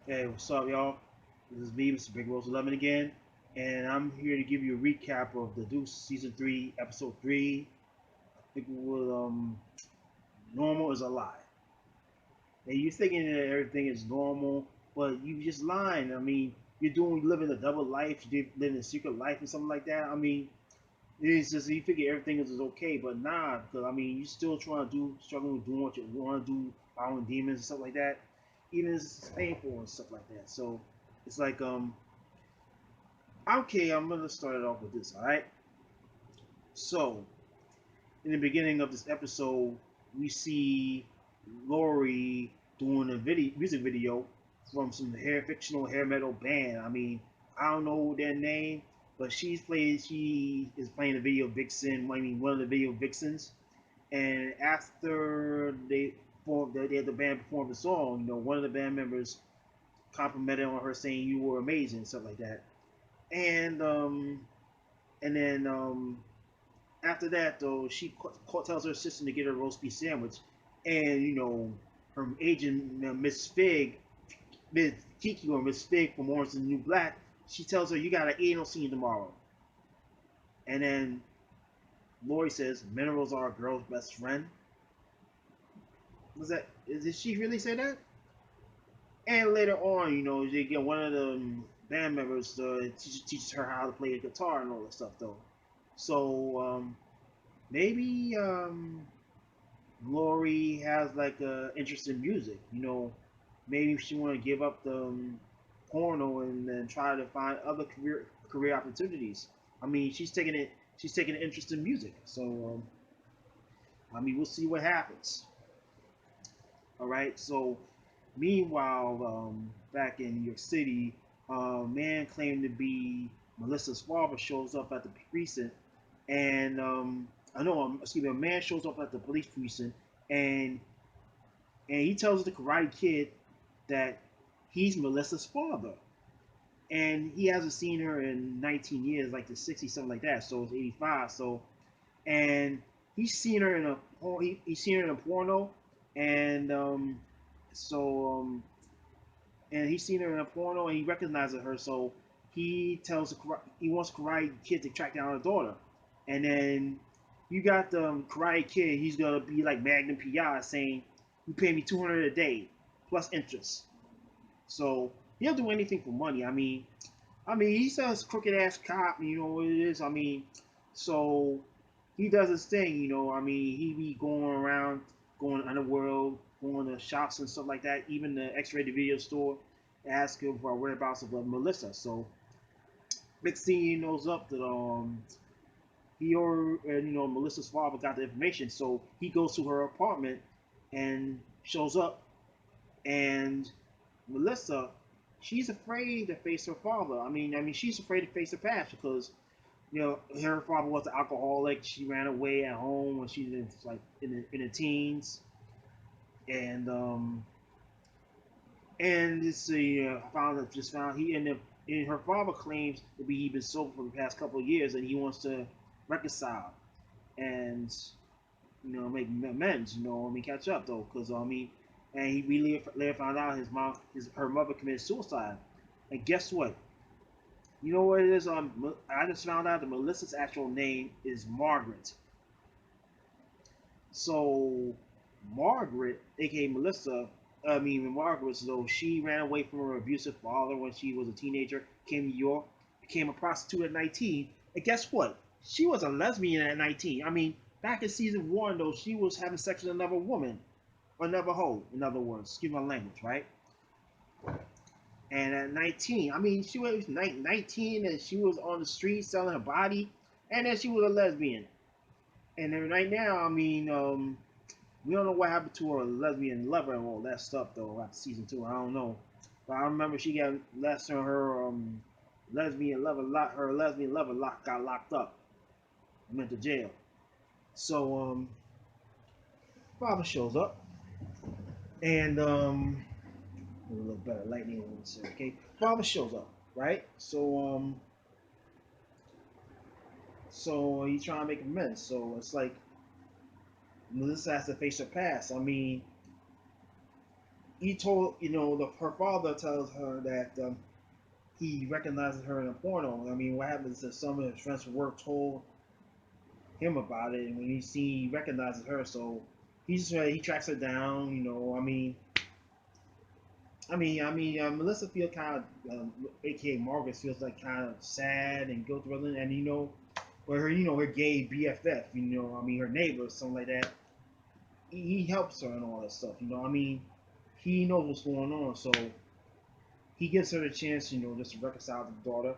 Hey, what's up, y'all? This is me, Mr. Big Rose 11 again, and I'm here to give you a recap of the Deuce Season 3, Episode 3. I think it was Normal is a Lie. And you're thinking that everything is normal, but you just lying. I mean, living a double life, you're living a secret life or something like that. I mean, it's just you figure everything is okay, but nah, because I mean, you're still struggling with doing what you want to do, following demons and stuff like that. Even if it's painful and stuff like that. So it's like okay, I'm gonna start it off with this. All right. So in the beginning of this episode, we see Lori doing a music video from some fictional hair metal band. I mean, I don't know their name, but she is playing the video vixen. I mean, one of the video vixens. And after they had the band perform the song, one of the band members complimented on her saying you were amazing, stuff like that. And then after that, though, tells her assistant to get her a roast beef sandwich, and her agent, Miss Fig, Miss Kiki or Miss Fig from Orange is the New Black, she tells her you got an anal scene tomorrow, and then Lori says minerals are a girl's best friend. Was that? Did she really say that? And later on, they get one of the band members teaches her how to play the guitar and all that stuff, though. So maybe Lori has like a interest in music. Maybe she want to give up the porno and then try to find other career opportunities. I mean, she's taking an interest in music. So I mean, we'll see what happens. All right. So meanwhile, back in New York City, a man claimed to be Melissa's father shows up at the precinct, and I know, excuse me, a man shows up at the police precinct, and he tells the Karate Kid that he's Melissa's father, and he hasn't seen her in 19 years, like the 60s, something like that. So it's 85. So and he's seen her in a he's seen her in a porno, and so and he's seen her in a porno, and he recognizes her. So he wants Karate Kid to track down her daughter, and then you got the Karate Kid. He's gonna be like Magnum PI saying, "You pay me 200 a day plus interest." So he'll do anything for money. I mean, he's a crooked ass cop. You know what it is. I mean, so he does his thing. I mean, he be going around, going underworld, going to shops and stuff like that. Even the X-rated video store, asking for whereabouts of Melissa. So next thing he knows up that he or Melissa's father got the information. So he goes to her apartment and shows up, and Melissa, she's afraid to face her father. I mean, she's afraid to face her past because her father was an alcoholic. She ran away at home when she was like in the teens, and this found just found he ended up. And her father claims to be he been sober for the past couple of years, and he wants to reconcile and make amends. I mean, catch up though, because and he really later found out her mother committed suicide, and guess what? You know what it is? I just found out that Melissa's actual name is Margaret. So Margaret, aka Melissa, Margaret, so she ran away from her abusive father when she was a teenager, came to New York, became a prostitute at 19, and guess what? She was a lesbian at 19. I mean, back in season one, though, she was having sex with another woman, or another hoe, in other words, excuse my language, right? And at 19, I mean, she was 19 and she was on the street selling her body, and then she was a lesbian. And then right now, we don't know what happened to her lesbian lover and all that stuff though after season two. I don't know, but I remember she got less than her lesbian lover got locked up, went to jail. So father shows up and a little better lightning on this, okay? Father shows up, right? So he's trying to make amends. So it's like Melissa has to face her past. I mean, he told her father tells her that he recognizes her in a porno. I mean, what happens is some of his friends from work told him about it, and when he recognizes her, so he tracks her down. Melissa feels kind of, aka Margaret feels like kind of sad and guilt ridden, and where her gay BFF, her neighbor, something like that. He helps her and all that stuff. He knows what's going on, so he gives her the chance, just to reconcile with the daughter.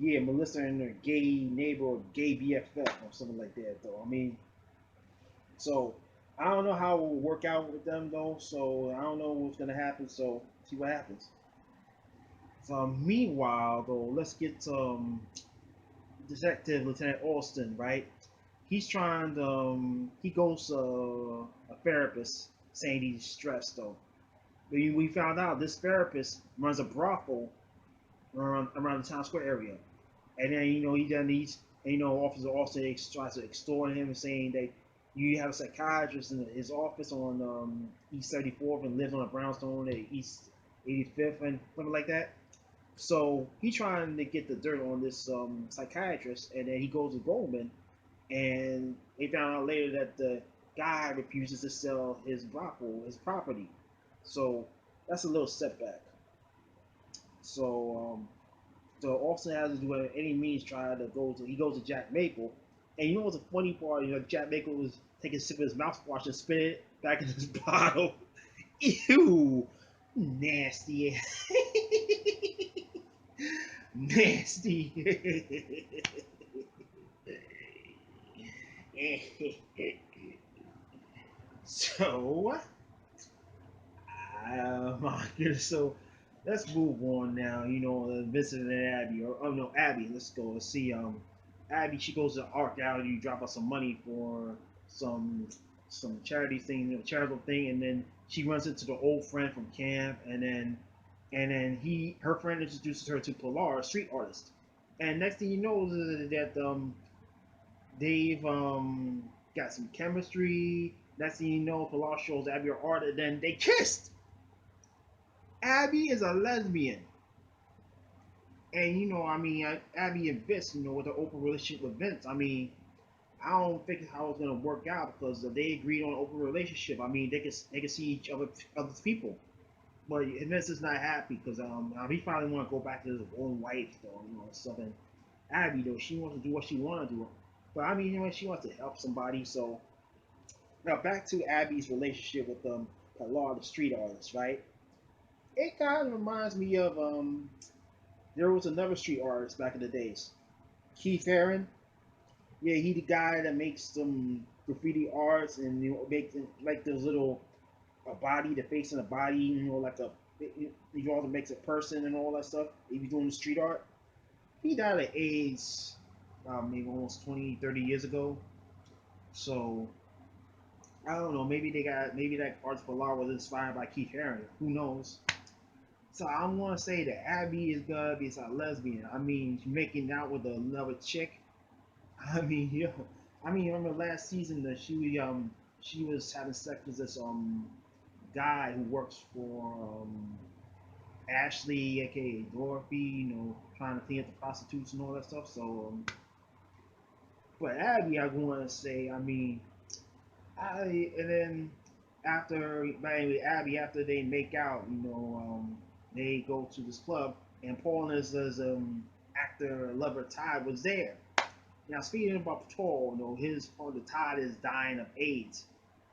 Yeah, Melissa and her gay neighbor or gay BFF or something like that, though. So I don't know how it will work out with them though. So I don't know what's gonna happen. So see what happens. So meanwhile, though, let's get to Detective Lieutenant Alston, right? He's trying to. He goes to a therapist saying he's stressed though. We found out this therapist runs a brothel around the Town Square area. And then he done these. And, Officer also tries to extort him and saying that you have a psychiatrist in his office on East 34th and lives on a brownstone at East 85th and something like that. So he trying to get the dirt on this psychiatrist, and then he goes to Goldman, and they found out later that the guy refuses to sell his brothel, his property. So that's a little setback. So Austin has to do it any means try to go to. He goes to Jack Maple, and what's the funny part? Jack Maple was taking a sip of his mouthwash and spit it back in his bottle. Ew, nasty, nasty. So, my goodness. So, let's move on now. Vincent and Abby, or oh no, Abby. Let's go. Let's see. Abby, she goes to Art Gallery, drop out some money for some some charity thing, charitable thing, and then she runs into the old friend from camp, and then her friend introduces her to Pilar, a street artist, and next thing you know is that they've got some chemistry. Next thing you know, Pilar shows Abby her art, and then they kissed. Abby is a lesbian. And Abby and Vince, with an open relationship with Vince, I don't think how it's gonna work out because if they agreed on an open relationship, they can see each other's people. But Vince is not happy because he finally want to go back to his own wife though, something. Abby though, she wants to do what she want to do, but she wants to help somebody. So now back to Abby's relationship with Pilar, the street artist, right? It kind of reminds me of there was another street artist back in the days, Keith Haring. Yeah, he the guy that makes some graffiti arts and makes like those little a body, the face and a body, like he also makes a person and all that stuff. He be doing the street art. He died of AIDS, maybe almost 20, 30 years ago. So I don't know. Maybe that artist Pilar was inspired by Keith Haring. Who knows? So I want to say that Abby is gonna be a lesbian. She's making out with another chick. Yo, remember last season that she was having sex with this guy who works for Ashley, aka Dorothy. Trying to clean up the prostitutes and all that stuff. So, but Abby, I want to say, I and then but anyway, Abby, after they make out, they go to this club, and Paul and his actor lover Ty was there. Now, speaking about Paul, his partner Todd is dying of AIDS.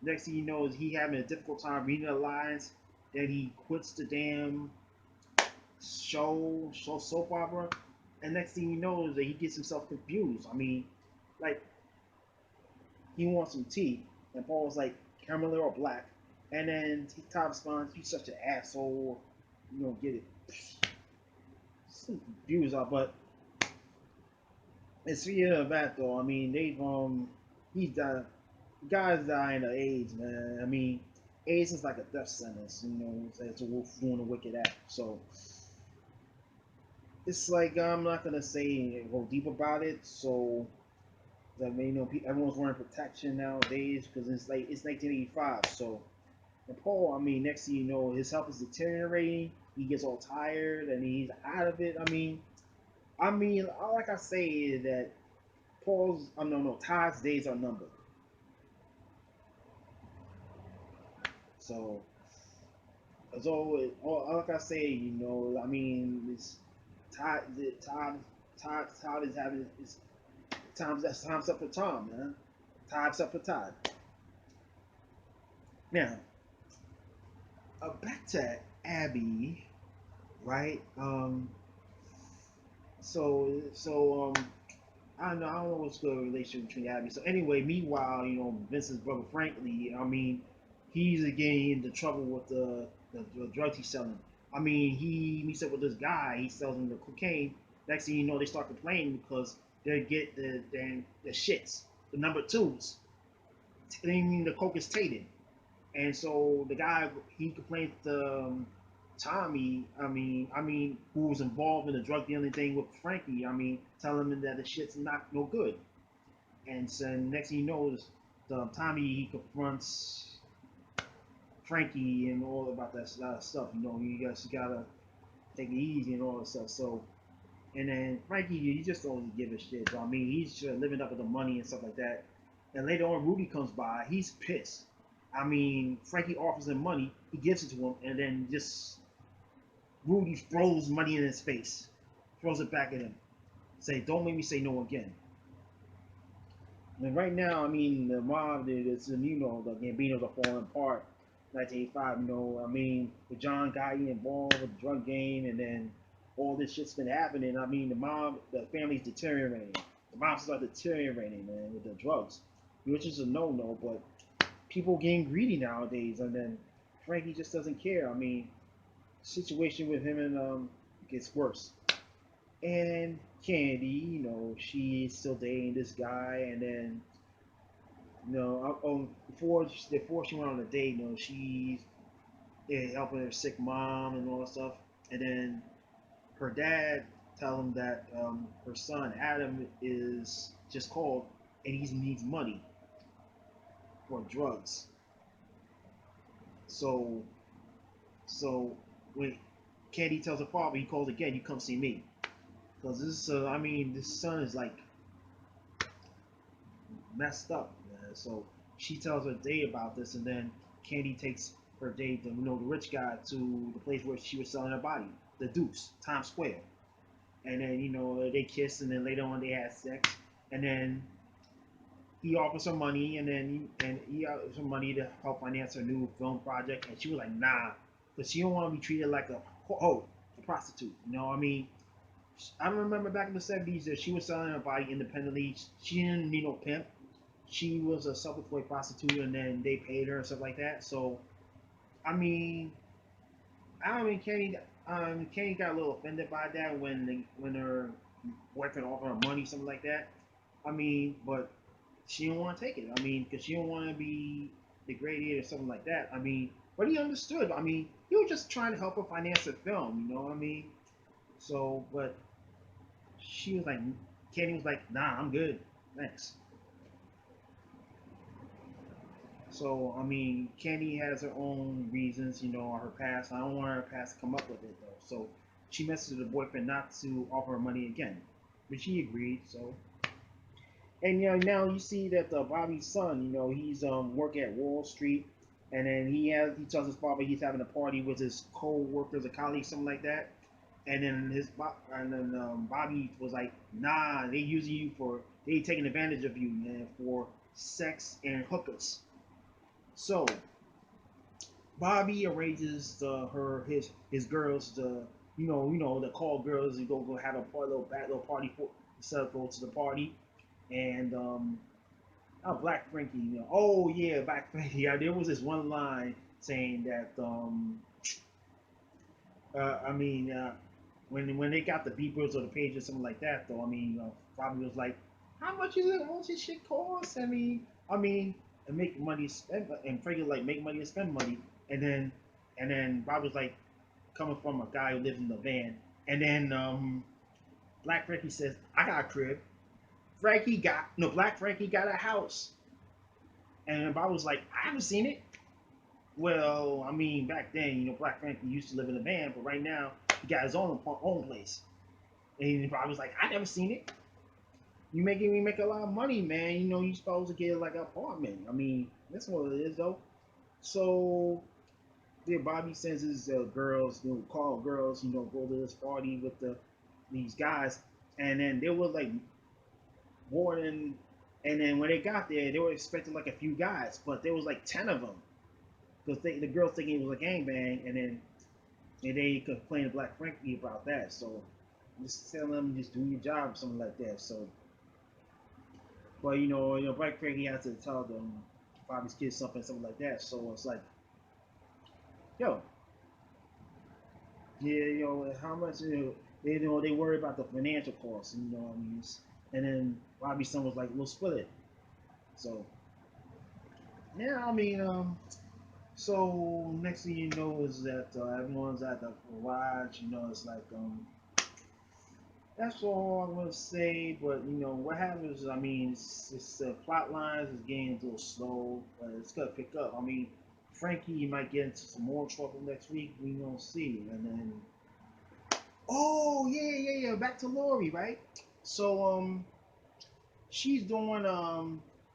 Next thing you know, is he having a difficult time reading the lines. Then he quits the damn show soap opera, and next thing you know is that he gets himself confused. Like he wants some tea, and Paul's like caramel or black, and then Todd responds, "You such an asshole, you don't get it." Some confused, but it's yeah that though. They've he's died. The guy's dying of AIDS, man. AIDS is like a death sentence, it's a wolf doing a wicked act. So it's like I'm not gonna say go deep about it. So everyone's wearing protection nowadays because it's 1985. So And Paul, I mean, next thing you know, his health is deteriorating. He gets all tired and he's out of it. I mean, all I can say is that Paul's, no, no, Todd's days are numbered. So, as always, all I can say, I mean, it's Todd, Todd is having it's time's up for Tom, man. Time's up for Todd. Now, back to Abby, right? I don't know what's the relationship between Abby. So anyway, meanwhile, Vince's brother Frankly, I mean, he's getting into trouble with the drugs he's selling. I mean, he meets up with this guy. He sells him the cocaine. Next thing you know, they start complaining because they get the shits, the number twos. They mean the coke is tainted. And so the guy he complained to Tommy, who was involved in the drug dealing thing with Frankie. I mean, telling him that the shit's not no good. And so next thing you know, is Tommy he confronts Frankie and all about that stuff. You guys gotta take it easy and all that stuff. So and then Frankie, he just don't give a shit. So, I mean, he's just living up with the money and stuff like that. And later on, Rudy comes by. He's pissed. I mean, Frankie offers him money. He gives it to him, and then just Rudy throws money in his face, throws it back at him. Say, "Don't make me say no again." And right now, I mean, the mob is, the Gambinos are falling apart. 1985, I mean, with John Gotti involved with the drug game, and then all this shit's been happening. I mean, the family's deteriorating. The mobsters are deteriorating, man, with the drugs, which is a no-no. But people getting greedy nowadays, and then Frankie just doesn't care. I mean, situation with him and gets worse. And Candy, she's still dating this guy, and then before she went on a date, she's helping her sick mom and all that stuff. And then her dad tell him that her son Adam is just called and he needs money for drugs. So so when Candy tells her father, he calls again, "You come see me," because this son is like messed up, man. So she tells her Day about this, and then Candy takes her Day, the rich guy, to the place where she was selling her body, the Deuce, Times Square. And then they kiss, and then later on they had sex, and then he offers her money, and he offers her money to help finance her new film project, and she was like, nah, because she don't want to be treated like a prostitute. I mean, I remember back in the '70s that she was selling her body independently. She didn't need no pimp. She was a self-employed prostitute, and then they paid her and stuff like that. So, I mean, I mean, Kenny got a little offended by that when her boyfriend offered her money, something like that. I mean, but she didn't want to take it. I mean, because she didn't want to be degraded or something like that. I mean, but he understood. I mean, he was just trying to help her finance the film. You know what I mean? So, but she was like, Kenny was like, nah, I'm good, thanks. So I mean, Candy has her own reasons, her past. I don't want her past to come up with it though. So she messaged the boyfriend not to offer her money again, but she agreed. So and now you see that Bobby's son, he's working at Wall Street, and then he tells his father he's having a party with his co-workers or colleagues, something like that. And then Bobby was like, nah, they taking advantage of you, man, for sex and hookers. So Bobby arranges his girls to the call girls and go have a little party for so go to the party and Black Frankie, oh yeah, Black Frankie. Yeah, there was this one line saying that I mean when they got the beepers or the pages or something like that though, I mean Bobby was like, how much is it? How much this shit cost? I mean, and make money spend and Frankie like make money and spend money, and then Bobby was like coming from a guy who lives in the van, and then Black Frankie says, I got a crib. Black Frankie got a house, and Bobby was like, I haven't seen it. Well, I mean, back then, Black Frankie used to live in a van, but right now he got his own place, and he probably was like, I never seen it. You making me make a lot of money, man. You supposed to get like an apartment. I mean, that's what it is, though. So yeah, Bobby sends his girls, call girls, go to this party with these guys, and then there was like more than, and then when they got there, they were expecting like a few guys, but there was like 10 of them because the girls thinking it was a gangbang, and they complained to Black Frankie about that. So just tell them just do your job or something like that. So, but Black Frankie had to tell them Bobby's kids something like that. So it's like, yo, yeah, how much they worry about the financial costs, what I mean. And then Bobby's son was like, we'll split it. So yeah, I mean, so next thing you know is that everyone's at the garage. It's like that's all I'm gonna say. But what happens? I mean, it's plot lines is getting a little slow, but it's gonna pick up. I mean, Frankie might get into some more trouble next week. We gonna see, and then oh yeah. Back to Lori, right? So she's doing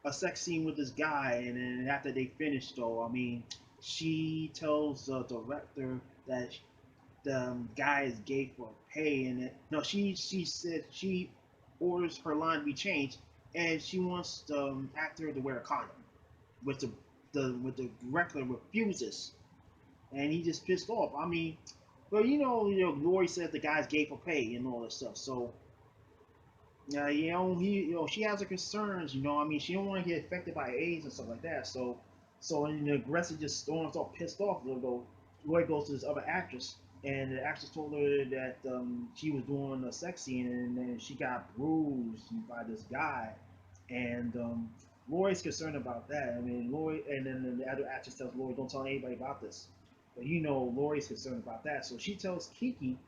a sex scene with this guy, and then after they finish, though, I mean, she tells the director that the guy is gay for pay, and no, she said she orders her line to be changed, and she wants the actor to wear a condom, which the director refuses, and he just pissed off. I mean, but Lori says the guy's gay for pay and all this stuff, so yeah, she has her concerns. I mean, she don't want to get affected by AIDS and stuff like that. So and the aggressor just storms all pissed off. Roy goes to this other actress, and the actress told her that she was doing a sex scene, and then she got bruised by this guy, and Lori's concerned about that. I mean, Lori, and then the other actress tells Lori, "Don't tell anybody about this." But Lori's concerned about that, so she tells Kiki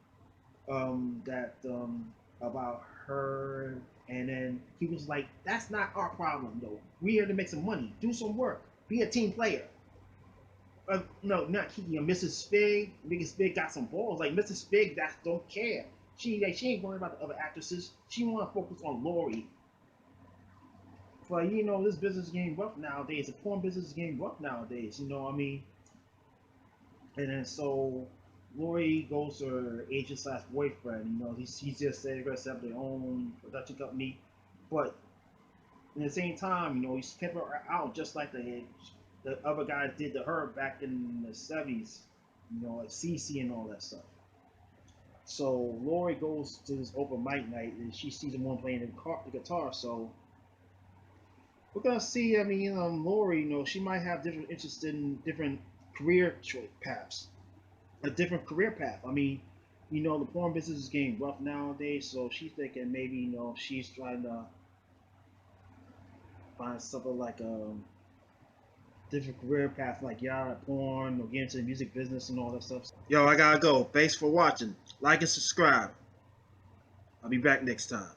that about her, and then he was like, "That's not our problem, though. We here to make some money, do some work, be a team player." No, not Kiki. Mrs. Fig. Mrs. Fig got some balls. Like Mrs. Fig, that don't care. She ain't worried about the other actresses. She want to focus on Lori. But this business is getting rough nowadays. The porn business is getting rough nowadays. I mean, and then so Lori goes to her agent slash boyfriend. He's just said they're gonna set up their own production company, but at the same time, he's pimping her out just like the other guys did to her back in the 70s. Like CC and all that stuff. So Lori goes to this open mic night and she sees someone playing the guitar. So we're gonna see. I mean, Lori, she might have different interests in different career paths. A different career path. I mean, the porn business is getting rough nowadays, so she's thinking maybe she's trying to find something like a different career path, like yeah, porn or get into the music business and all that stuff. Yo, I gotta go. Thanks for watching. Like and subscribe. I'll be back next time.